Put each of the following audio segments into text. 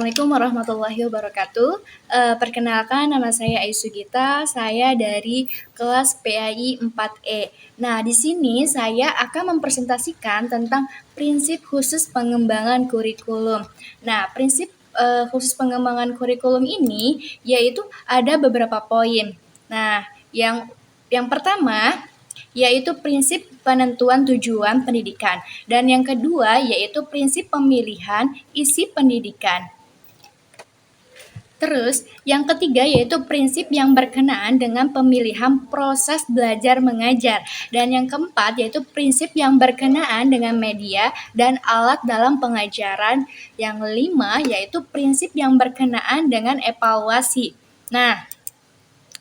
Assalamualaikum warahmatullahi wabarakatuh. Perkenalkan nama saya Aisugita, saya dari kelas PAI 4E. Nah, di sini saya akan mempresentasikan tentang prinsip khusus pengembangan kurikulum. Nah, prinsip khusus pengembangan kurikulum ini yaitu ada beberapa poin. Nah, yang pertama yaitu prinsip penentuan tujuan pendidikan. Dan yang kedua yaitu prinsip pemilihan isi pendidikan. Terus, yang ketiga yaitu prinsip yang berkenaan dengan pemilihan proses belajar mengajar. Dan yang keempat yaitu prinsip yang berkenaan dengan media dan alat dalam pengajaran. Yang kelima yaitu prinsip yang berkenaan dengan evaluasi. Nah,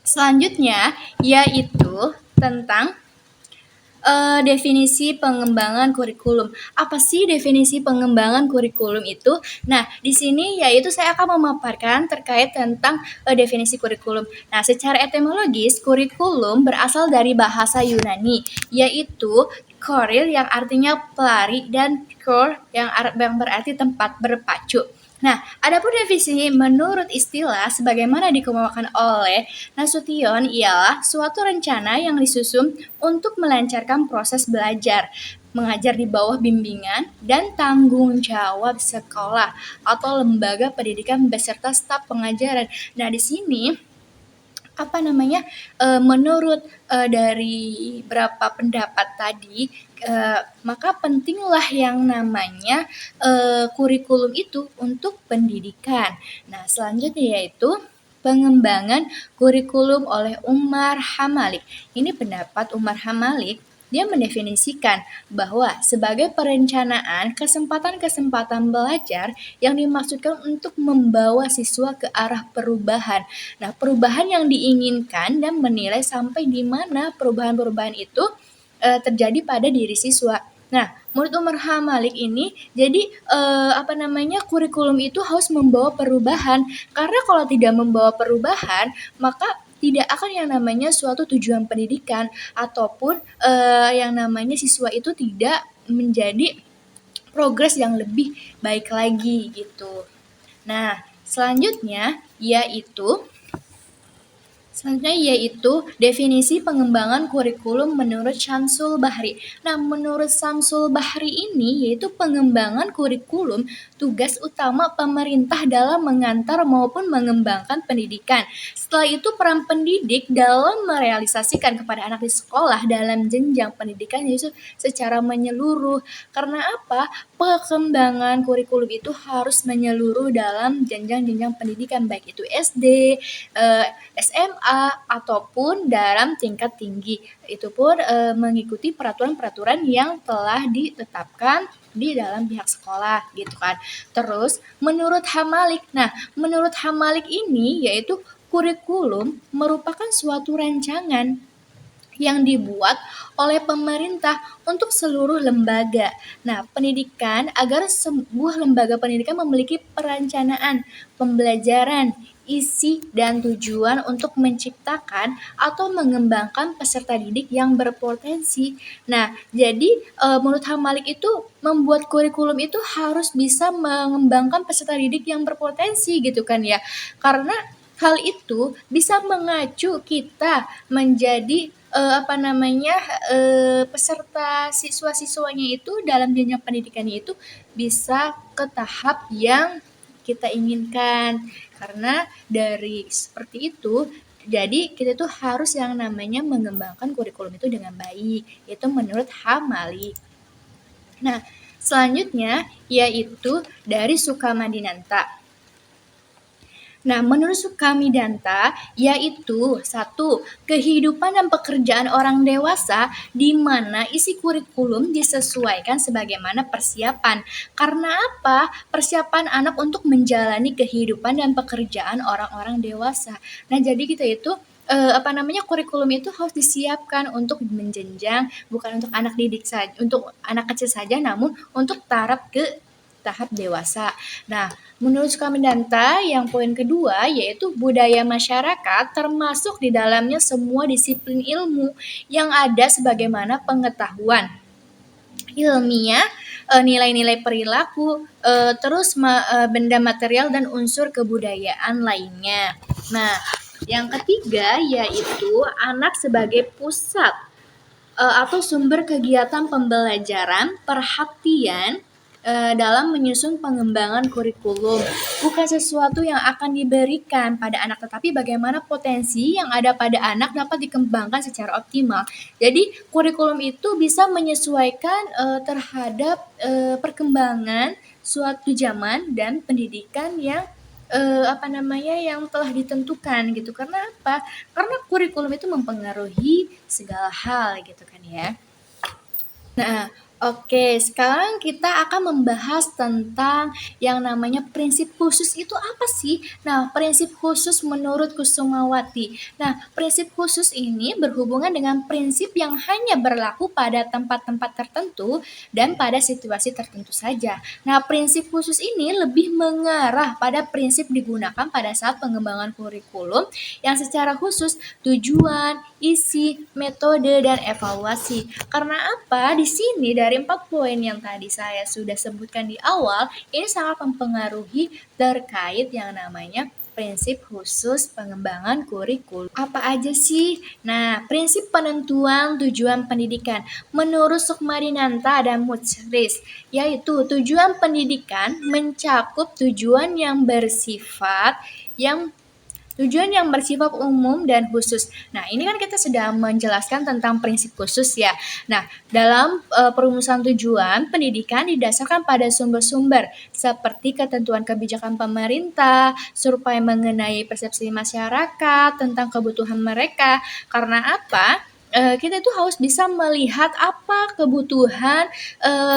selanjutnya yaitu tentang definisi pengembangan kurikulum. Apa sih definisi pengembangan kurikulum itu? Nah, di sini yaitu saya akan memaparkan terkait tentang definisi kurikulum. Nah, secara etimologis, kurikulum berasal dari bahasa Yunani, yaitu koril yang artinya pelari dan kor yang berarti tempat berpacu. Nah, adapun definisi menurut istilah sebagaimana dikemukakan oleh Nasution ialah suatu rencana yang disusun untuk melancarkan proses belajar, mengajar di bawah bimbingan dan tanggung jawab sekolah atau lembaga pendidikan beserta staf pengajaran. Nah, di sini menurut dari berapa pendapat tadi, maka pentinglah yang namanya kurikulum itu untuk pendidikan. Nah, selanjutnya yaitu pengembangan kurikulum oleh Umar Hamalik. Ini pendapat Umar Hamalik. Dia mendefinisikan bahwa sebagai perencanaan kesempatan-kesempatan belajar yang dimaksudkan untuk membawa siswa ke arah perubahan. Nah, perubahan yang diinginkan dan menilai sampai di mana perubahan-perubahan itu terjadi pada diri siswa. Nah, menurut Umar Hamalik ini, jadi kurikulum itu harus membawa perubahan. Karena kalau tidak membawa perubahan, maka tidak akan yang namanya suatu tujuan pendidikan ataupun yang namanya siswa itu tidak menjadi progres yang lebih baik lagi gitu. Nah, selanjutnya yaitu definisi pengembangan kurikulum menurut Syamsul Bahri. Nah, menurut Syamsul Bahri ini yaitu pengembangan kurikulum tugas utama pemerintah dalam mengantar maupun mengembangkan pendidikan. Setelah itu peran pendidik dalam merealisasikan kepada anak di sekolah dalam jenjang pendidikan yaitu secara menyeluruh. Karena apa? Pengembangan kurikulum itu harus menyeluruh dalam jenjang-jenjang pendidikan baik itu SD, SMA ataupun dalam tingkat tinggi. Itu pun mengikuti peraturan-peraturan yang telah ditetapkan di dalam pihak sekolah gitu kan. Terus menurut Hamalik. Nah, menurut Hamalik ini yaitu kurikulum merupakan suatu rancangan yang dibuat oleh pemerintah untuk seluruh lembaga. Nah, pendidikan agar sebuah lembaga pendidikan memiliki perencanaan, pembelajaran, isi dan tujuan untuk menciptakan atau mengembangkan peserta didik yang berpotensi. Nah, jadi menurut Hamalik itu membuat kurikulum itu harus bisa mengembangkan peserta didik yang berpotensi gitu kan ya. Karena hal itu bisa mengacu kita menjadi peserta siswa-siswanya itu dalam jenjang pendidikannya itu bisa ke tahap yang kita inginkan. Karena dari seperti itu, jadi kita tuh harus yang namanya mengembangkan kurikulum itu dengan baik. Itu menurut Hamali. Nah, selanjutnya yaitu dari Sukamadinata. Nah, menurut Sukamidanta, yaitu satu, kehidupan dan pekerjaan orang dewasa di mana isi kurikulum disesuaikan sebagaimana persiapan. Karena apa? Persiapan anak untuk menjalani kehidupan dan pekerjaan orang-orang dewasa. Nah, jadi kita itu kurikulum itu harus disiapkan untuk menjenjang, bukan untuk anak didik saja, untuk anak kecil saja, namun untuk tahap dewasa. Nah, menurut Sukamdanta yang poin kedua yaitu budaya masyarakat termasuk di dalamnya semua disiplin ilmu yang ada sebagaimana pengetahuan ilmiah, nilai-nilai perilaku, terus benda material dan unsur kebudayaan lainnya. Nah, yang ketiga yaitu anak sebagai pusat atau sumber kegiatan pembelajaran, perhatian dalam menyusun pengembangan kurikulum. Bukan sesuatu yang akan diberikan pada anak, tetapi bagaimana potensi yang ada pada anak dapat dikembangkan secara optimal. Jadi kurikulum itu bisa menyesuaikan terhadap perkembangan suatu zaman dan pendidikan yang yang telah ditentukan gitu. Karena apa? Karena kurikulum itu mempengaruhi segala hal gitu kan ya. Nah, oke, sekarang kita akan membahas tentang yang namanya prinsip khusus itu apa sih? Nah, prinsip khusus menurut Kusumawati. Nah, prinsip khusus ini berhubungan dengan prinsip yang hanya berlaku pada tempat-tempat tertentu dan pada situasi tertentu saja. Nah, prinsip khusus ini lebih mengarah pada prinsip digunakan pada saat pengembangan kurikulum yang secara khusus tujuan, isi, metode, dan evaluasi. Karena apa? Di sini dari 4 poin yang tadi saya sudah sebutkan di awal, ini sangat mempengaruhi terkait yang namanya prinsip khusus pengembangan kurikulum. Apa aja sih? Nah, prinsip penentuan tujuan pendidikan menurut Sukmadinata dan Muchris, yaitu tujuan pendidikan mencakup tujuan yang bersifat umum dan khusus. Nah, ini kan kita sudah menjelaskan tentang prinsip khusus ya. Nah, dalam perumusan tujuan pendidikan didasarkan pada sumber-sumber seperti ketentuan kebijakan pemerintah, survei mengenai persepsi masyarakat tentang kebutuhan mereka. Karena apa? Kita itu harus bisa melihat apa kebutuhan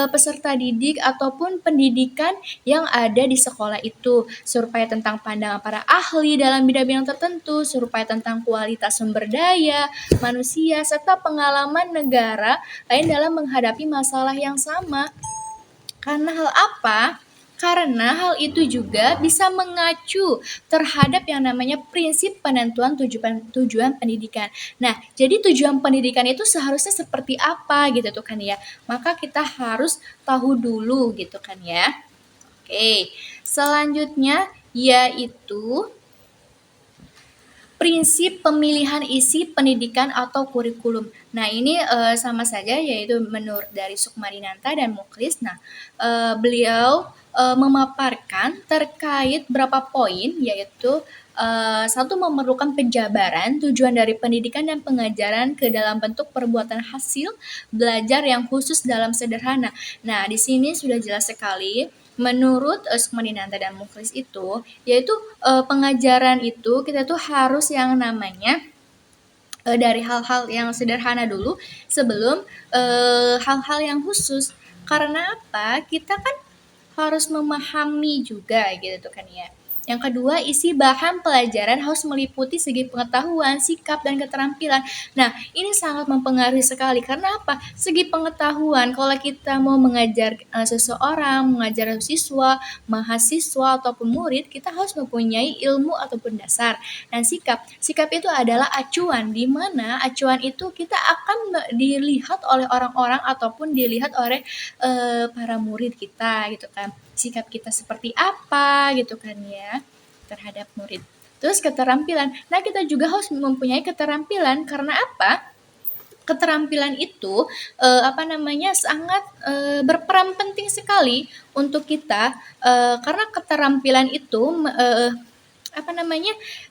peserta didik ataupun pendidikan yang ada di sekolah itu, survei tentang pandangan para ahli dalam bidang-bidang tertentu, survei tentang kualitas sumber daya manusia, serta pengalaman negara lain dalam menghadapi masalah yang sama. Karena hal apa? Karena hal itu juga bisa mengacu terhadap yang namanya prinsip penentuan tujuan pendidikan. Nah, jadi tujuan pendidikan itu seharusnya seperti apa gitu tuh kan ya. Maka kita harus tahu dulu gitu kan ya. Oke, selanjutnya yaitu prinsip pemilihan isi pendidikan atau kurikulum. Nah, ini sama saja yaitu menurut dari Sukmadinata dan Muchris. Nah, beliau memaparkan terkait berapa poin yaitu satu, memerlukan penjabaran tujuan dari pendidikan dan pengajaran ke dalam bentuk perbuatan hasil belajar yang khusus dalam sederhana. Nah, di sini sudah jelas sekali menurut Sukmadinata dan Muchris itu, yaitu pengajaran itu kita tuh harus yang namanya dari hal-hal yang sederhana dulu sebelum hal-hal yang khusus. Karena apa? Kita kan harus memahami juga gitu kan ya. Yang kedua, isi bahan pelajaran harus meliputi segi pengetahuan, sikap, dan keterampilan. Nah, ini sangat mempengaruhi sekali. Karena apa? Segi pengetahuan, kalau kita mau mengajar seseorang, mengajar siswa, mahasiswa, ataupun murid, kita harus mempunyai ilmu ataupun dasar. Dan sikap itu adalah acuan, di mana acuan itu kita akan dilihat oleh orang-orang ataupun dilihat oleh para murid kita gitu kan. Sikap kita seperti apa gitu kan ya terhadap murid. Terus keterampilan. Nah, kita juga harus mempunyai keterampilan karena apa? Keterampilan itu sangat berperan penting sekali untuk kita karena keterampilan itu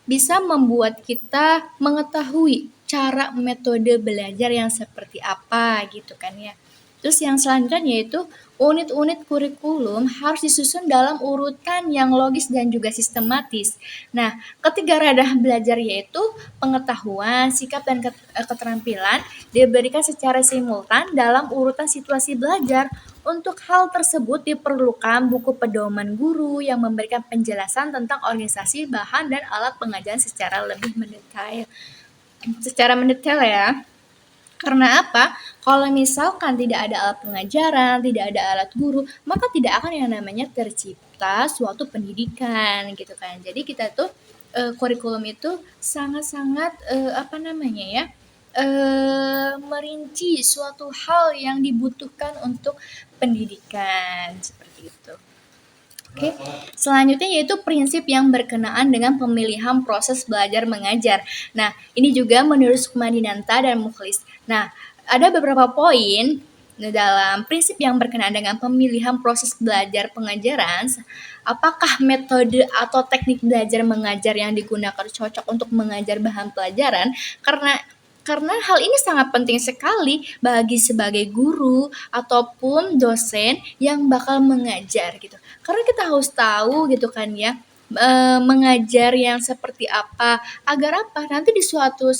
bisa membuat kita mengetahui cara metode belajar yang seperti apa gitu kan ya. Terus yang selanjutnya yaitu unit-unit kurikulum harus disusun dalam urutan yang logis dan juga sistematis. Nah, ketiga ranah belajar yaitu pengetahuan, sikap, dan keterampilan diberikan secara simultan dalam urutan situasi belajar. Untuk hal tersebut diperlukan buku pedoman guru yang memberikan penjelasan tentang organisasi, bahan, dan alat pengajaran secara lebih mendetail. Secara mendetail ya. Karena apa? Kalau misalkan tidak ada alat pengajaran, tidak ada alat guru, maka tidak akan yang namanya tercipta suatu pendidikan gitu kan. Jadi kita tuh kurikulum itu sangat-sangat merinci suatu hal yang dibutuhkan untuk pendidikan, seperti itu. Oke, selanjutnya yaitu prinsip yang berkenaan dengan pemilihan proses belajar mengajar. Nah, ini juga menurut Sukmadinata dan Mukhlis. Nah, ada beberapa poin dalam prinsip yang berkenaan dengan pemilihan proses belajar pengajaran. Apakah metode atau teknik belajar mengajar yang digunakan cocok untuk mengajar bahan pelajaran? Karena hal ini sangat penting sekali bagi sebagai guru ataupun dosen yang bakal mengajar gitu. Karena kita harus tahu gitu kan ya, mengajar yang seperti apa, agar apa nanti di suatu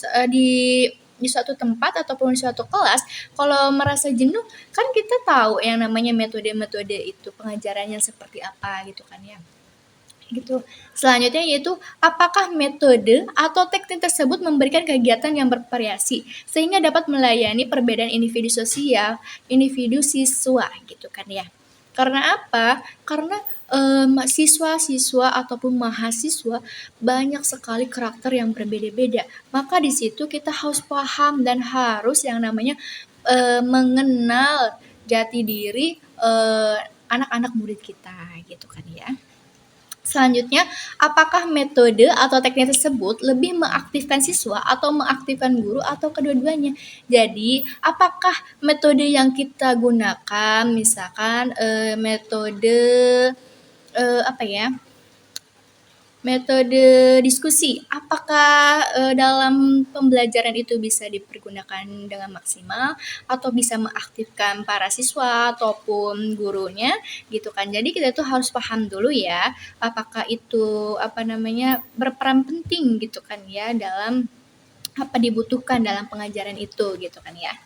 tempat ataupun di suatu kelas, kalau merasa jenuh kan kita tahu yang namanya metode-metode itu pengajarannya seperti apa gitu kan ya. Gitu. Selanjutnya yaitu apakah metode atau teknik tersebut memberikan kegiatan yang bervariasi sehingga dapat melayani perbedaan individu siswa gitu kan ya. Karena apa? Karena siswa-siswa ataupun mahasiswa banyak sekali karakter yang berbeda-beda. Maka di situ kita harus paham dan harus yang namanya mengenal jati diri anak-anak murid kita gitu kan ya. Selanjutnya, apakah metode atau teknik tersebut lebih mengaktifkan siswa atau mengaktifkan guru atau kedua-duanya? Jadi, apakah metode yang kita gunakan, misalkan metode apa ya? Metode diskusi, apakah dalam pembelajaran itu bisa dipergunakan dengan maksimal atau bisa mengaktifkan para siswa ataupun gurunya gitu kan. Jadi kita tuh harus paham dulu ya, apakah itu berperan penting gitu kan ya dalam apa dibutuhkan dalam pengajaran itu gitu kan ya.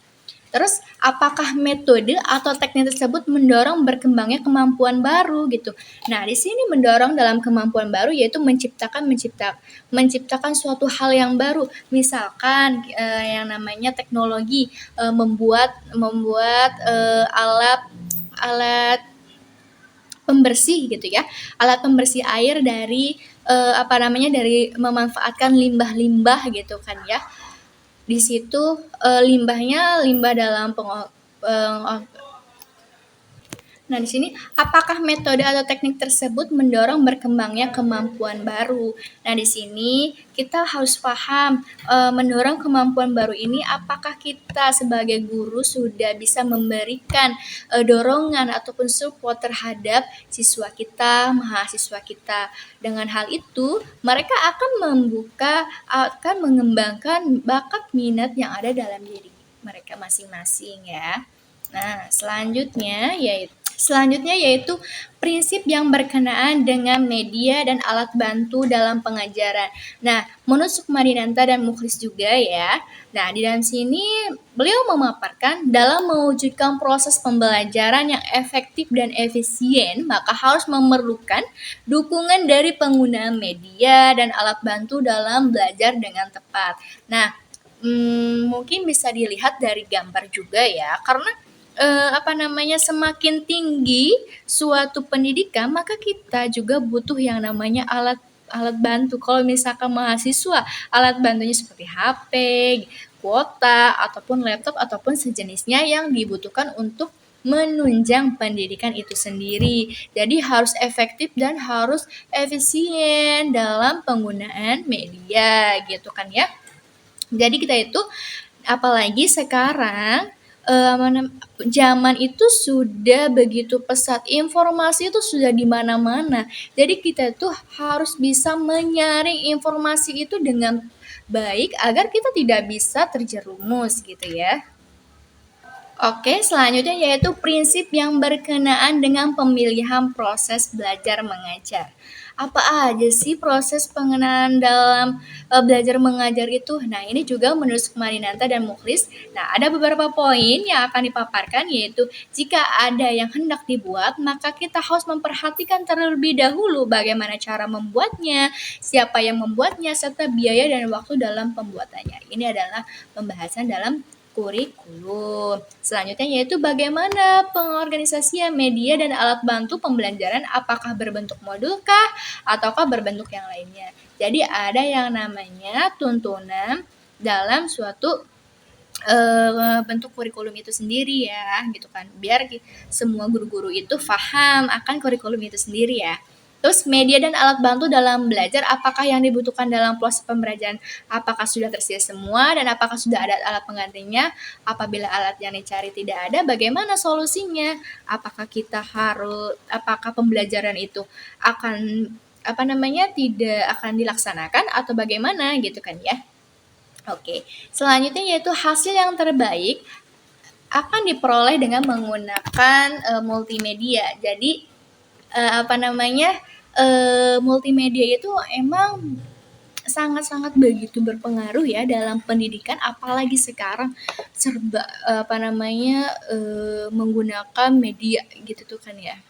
Terus apakah metode atau teknik tersebut mendorong berkembangnya kemampuan baru gitu. Nah, di sini mendorong dalam kemampuan baru yaitu menciptakan suatu hal yang baru. Misalkan yang namanya teknologi membuat alat pembersih gitu ya. Alat pembersih air dari dari memanfaatkan limbah-limbah gitu kan ya. Di situ limbah dalam Nah, di sini apakah metode atau teknik tersebut mendorong berkembangnya kemampuan baru? Nah, di sini kita harus paham mendorong kemampuan baru ini apakah kita sebagai guru sudah bisa memberikan dorongan ataupun support terhadap siswa kita, mahasiswa kita. Dengan hal itu, mereka akan mengembangkan bakat minat yang ada dalam diri mereka masing-masing ya. Nah, selanjutnya yaitu prinsip yang berkenaan dengan media dan alat bantu dalam pengajaran. Nah, menurut Sukmadinata dan Mukhlis juga ya. Nah, di dalam sini beliau memaparkan dalam mewujudkan proses pembelajaran yang efektif dan efisien, maka harus memerlukan dukungan dari penggunaan media dan alat bantu dalam belajar dengan tepat. Nah, mungkin bisa dilihat dari gambar juga ya, karena semakin tinggi suatu pendidikan maka kita juga butuh yang namanya alat bantu. Kalau misalkan mahasiswa, alat bantunya seperti HP, kuota, ataupun laptop, ataupun sejenisnya yang dibutuhkan untuk menunjang pendidikan itu sendiri. Jadi harus efektif dan harus efisien dalam penggunaan media gitu kan ya. Jadi kita itu apalagi sekarang zaman itu sudah begitu pesat, informasi itu sudah di mana-mana. Jadi kita tuh harus bisa menyaring informasi itu dengan baik agar kita tidak bisa terjerumus gitu ya. Oke, selanjutnya yaitu prinsip yang berkenaan dengan pemilihan proses belajar mengajar. Apa aja sih proses pengenalan dalam belajar mengajar itu? Nah, ini juga menurut Sukmadinata dan Mukhlis. Nah, ada beberapa poin yang akan dipaparkan yaitu jika ada yang hendak dibuat, maka kita harus memperhatikan terlebih dahulu bagaimana cara membuatnya, siapa yang membuatnya, serta biaya dan waktu dalam pembuatannya. Ini adalah pembahasan dalam kurikulum. Selanjutnya yaitu bagaimana pengorganisasian media dan alat bantu pembelajaran, apakah berbentuk modul kah ataukah berbentuk yang lainnya. Jadi ada yang namanya tuntunan dalam suatu bentuk kurikulum itu sendiri ya, gitu kan. Biar semua guru-guru itu paham akan kurikulum itu sendiri ya. Terus media dan alat bantu dalam belajar, apakah yang dibutuhkan dalam proses pembelajaran, apakah sudah tersedia semua dan apakah sudah ada alat penggantinya? Apabila alat yang dicari tidak ada, bagaimana solusinya? Apakah pembelajaran itu akan tidak akan dilaksanakan atau bagaimana gitu kan ya? Oke, selanjutnya yaitu hasil yang terbaik akan diperoleh dengan menggunakan multimedia. Jadi multimedia itu emang sangat-sangat begitu berpengaruh ya dalam pendidikan, apalagi sekarang serba menggunakan media gitu tuh kan ya.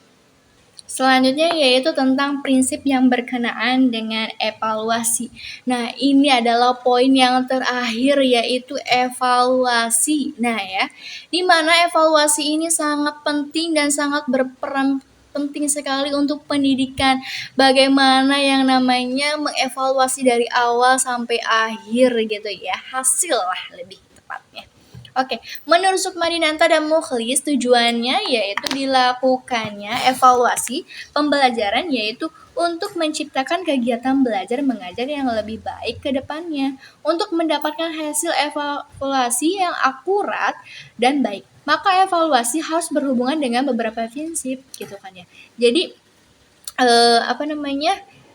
Selanjutnya yaitu tentang prinsip yang berkenaan dengan evaluasi. Nah, ini adalah poin yang terakhir yaitu evaluasi. Nah ya, di mana evaluasi ini sangat penting dan sangat berperan penting sekali untuk pendidikan. Bagaimana yang namanya mengevaluasi dari awal sampai akhir gitu ya. Hasil lah lebih tepatnya. Oke, menurut Sukmadinata dan Mukhlis tujuannya yaitu dilakukannya evaluasi pembelajaran yaitu untuk menciptakan kegiatan belajar mengajar yang lebih baik ke depannya. Untuk mendapatkan hasil evaluasi yang akurat dan baik, maka evaluasi harus berhubungan dengan beberapa prinsip gitu kan ya. Jadi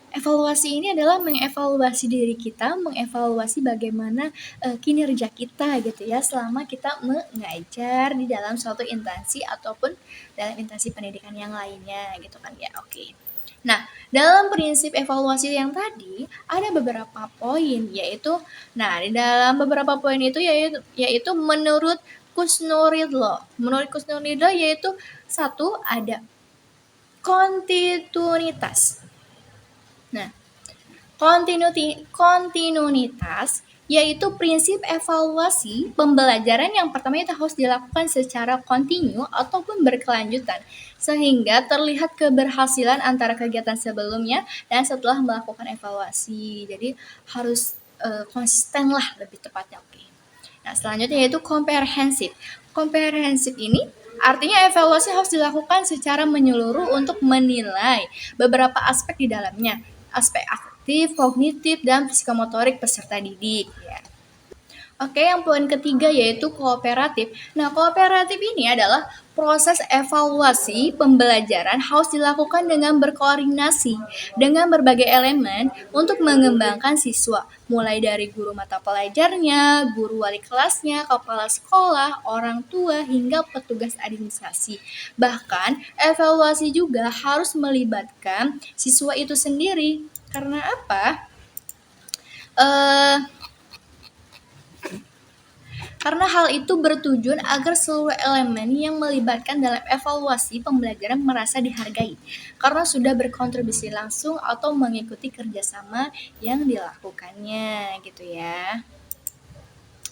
evaluasi ini adalah mengevaluasi diri kita, mengevaluasi bagaimana kinerja kita gitu ya selama kita mengajar di dalam suatu instansi ataupun dalam instansi pendidikan yang lainnya gitu kan ya. Oke. Nah, dalam prinsip evaluasi yang tadi ada beberapa poin yaitu di dalam beberapa poin itu yaitu menurut Kusnuridlo. Menurut Kusnuridlo yaitu satu ada kontinuitas. Nah, kontinuitas yaitu prinsip evaluasi pembelajaran yang pertama itu harus dilakukan secara kontinu ataupun berkelanjutan sehingga terlihat keberhasilan antara kegiatan sebelumnya dan setelah melakukan evaluasi. Jadi harus konsisten lah lebih tepatnya. Oke. Nah, selanjutnya yaitu komprehensif. Komprehensif ini artinya evaluasi harus dilakukan secara menyeluruh untuk menilai beberapa aspek di dalamnya, aspek aktif, kognitif, dan psikomotorik peserta didik ya. Oke, yang poin ketiga yaitu kooperatif. Nah, kooperatif ini adalah proses evaluasi pembelajaran harus dilakukan dengan berkoordinasi dengan berbagai elemen untuk mengembangkan siswa, mulai dari guru mata pelajarnya, guru wali kelasnya, kepala sekolah, orang tua, hingga petugas administrasi. Bahkan, evaluasi juga harus melibatkan siswa itu sendiri. Karena apa? Karena hal itu bertujuan agar seluruh elemen yang melibatkan dalam evaluasi pembelajaran merasa dihargai karena sudah berkontribusi langsung atau mengikuti kerjasama yang dilakukannya gitu ya.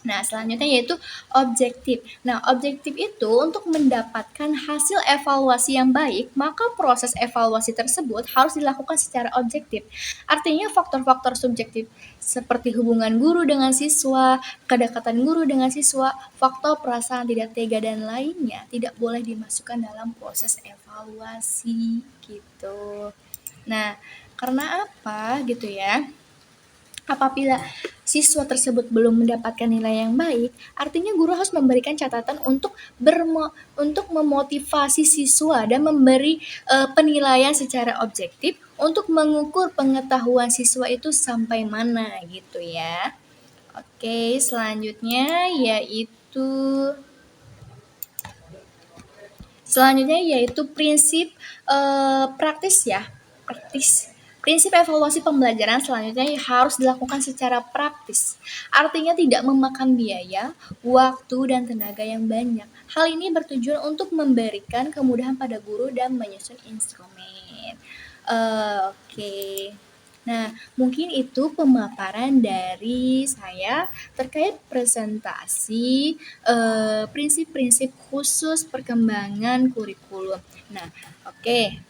Nah, selanjutnya yaitu objektif. Nah, objektif itu untuk mendapatkan hasil evaluasi yang baik, maka proses evaluasi tersebut harus dilakukan secara objektif. Artinya faktor-faktor subjektif seperti hubungan guru dengan siswa, kedekatan guru dengan siswa, faktor perasaan tidak tega dan lainnya tidak boleh dimasukkan dalam proses evaluasi gitu. Nah, karena apa gitu ya? Apabila siswa tersebut belum mendapatkan nilai yang baik, artinya guru harus memberikan catatan untuk memotivasi siswa dan memberi penilaian secara objektif untuk mengukur pengetahuan siswa itu sampai mana gitu ya. Oke, selanjutnya yaitu prinsip praktis ya. Prinsip evaluasi pembelajaran selanjutnya harus dilakukan secara praktis. Artinya tidak memakan biaya, waktu, dan tenaga yang banyak. Hal ini bertujuan untuk memberikan kemudahan pada guru dan menyusun instrumen. Oke. Nah, mungkin itu pemaparan dari saya terkait presentasi prinsip-prinsip khusus perkembangan kurikulum. Nah, oke.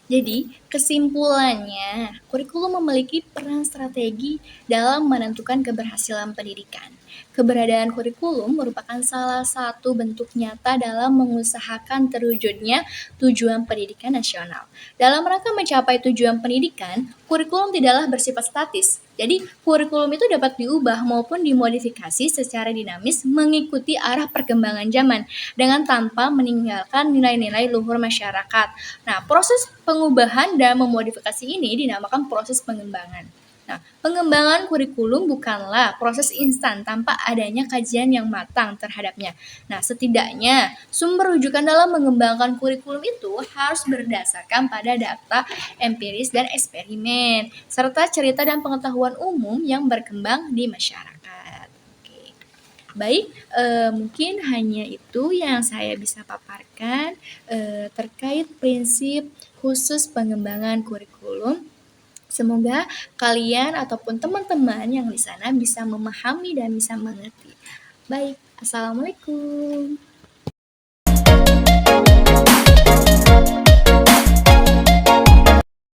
Jadi, kesimpulannya, kurikulum memiliki peran strategi dalam menentukan keberhasilan pendidikan. Keberadaan kurikulum merupakan salah satu bentuk nyata dalam mengusahakan terwujudnya tujuan pendidikan nasional. Dalam rangka mencapai tujuan pendidikan, kurikulum tidaklah bersifat statis. Jadi, kurikulum itu dapat diubah maupun dimodifikasi secara dinamis mengikuti arah perkembangan zaman dengan tanpa meninggalkan nilai-nilai luhur masyarakat. Nah, proses pengubahan dan memodifikasi ini dinamakan proses pengembangan. Nah, pengembangan kurikulum bukanlah proses instan tanpa adanya kajian yang matang terhadapnya. Nah, setidaknya sumber rujukan dalam mengembangkan kurikulum itu harus berdasarkan pada data empiris dan eksperimen, serta cerita dan pengetahuan umum yang berkembang di masyarakat. Oke. Baik, mungkin hanya itu yang saya bisa paparkan terkait prinsip khusus pengembangan kurikulum. Semoga kalian ataupun teman-teman yang di sana bisa memahami dan bisa mengerti. Baik, assalamualaikum.